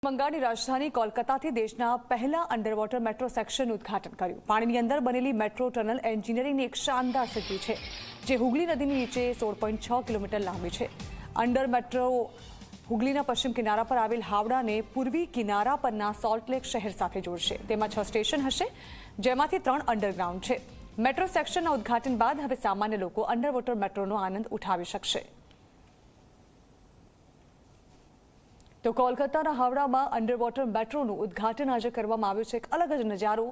બંગાળની રાજધાની કોલકાતાથી દેશના પહેલા અંડરવોટર મેટ્રો સેક્શનનું ઉદ્ઘાટન કર્યું। પાણીની અંદર બનેલી મેટ્રો ટનલ એન્જિનિયરિંગની એક શાનદાર સિદ્ધિ છે, જે હુગલી નદીની નીચે 16.6 કિલોમીટર લાંબી છે। અંડર મેટ્રો હુગલીના પશ્ચિમ કિનારા પર આવેલ હાવડાને પૂર્વી કિનારા પરના સોલ્ટલેક શહેર સાથે જોડશે। તેમાં 6 સ્ટેશન હશે, જેમાંથી 3 અંડરગ્રાઉન્ડ છે। મેટ્રો સેક્શનના ઉદ્ઘાટન બાદ હવે સામાન્ય લોકો અંડરવોટર મેટ્રોનો આનંદ ઉઠાવી શકશે। તો કોલકાતાના હાવડામાં અંડરવોટર મેટ્રોનું ઉદ્ઘાટન આજે કરવામાં આવ્યું છે। એક અલગ જ નજારો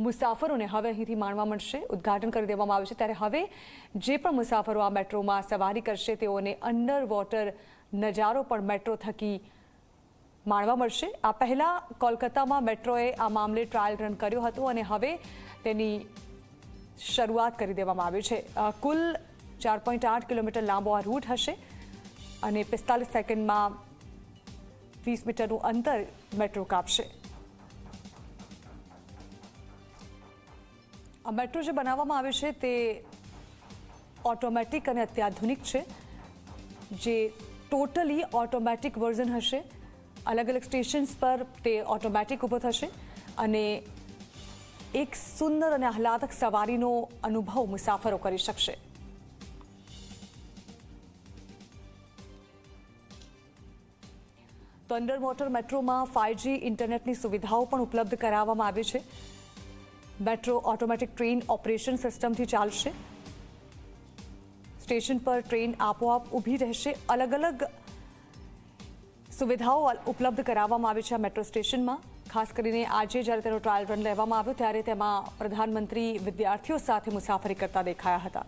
મુસાફરોને હવે અહીંથી માણવા મળશે। ઉદ્ઘાટન કરી દેવામાં આવ્યું છે, ત્યારે હવે જે પણ મુસાફરો આ મેટ્રોમાં સવારી કરશે તેઓને અંડરવોટર નજારો પણ મેટ્રો થકી માણવા મળશે। આ પહેલા કોલકાતામાં મેટ્રોએ આ મામલે ટ્રાયલ રન કર્યો હતો અને હવે તેની શરૂઆત કરી દેવામાં આવી છે। કુલ 4.8 કિલોમીટર લાંબો આ રૂટ હશે અને 45 સેકન્ડમાં 20 મીટરનું અંતર મેટ્રો કાપશે। આ મેટ્રો જે બનાવવામાં આવે છે તે ઓટોમેટિક અને અત્યાધુનિક છે, જે ટોટલી ઓટોમેટિક વર્ઝન હશે। અલગ અલગ સ્ટેશન્સ પર તે ઓટોમેટિક ઊભો થશે અને એક સુંદર અને આહલાદક સવારીનો અનુભવ મુસાફરો કરી શકશે। તો અંડરવોટર મેટ્રોમાં 5G ઇન્ટરનેટની સુવિધાઓ પણ ઉપલબ્ધ કરાવવામાં આવી છે। મેટ્રો ઓટોમેટિક ટ્રેન ઓપરેશન સિસ્ટમથી ચાલશે। સ્ટેશન પર ટ્રેન આપોઆપ ઊભી રહેશે। અલગ અલગ સુવિધાઓ ઉપલબ્ધ કરાવવામાં આવી છે આ મેટ્રો સ્ટેશનમાં। ખાસ કરીને આજે જ્યારે તેનો ટ્રાયલ રન લેવામાં આવ્યો ત્યારે તેમાં પ્રધાનમંત્રી વિદ્યાર્થીઓ સાથે મુસાફરી કરતા દેખાયા હતા।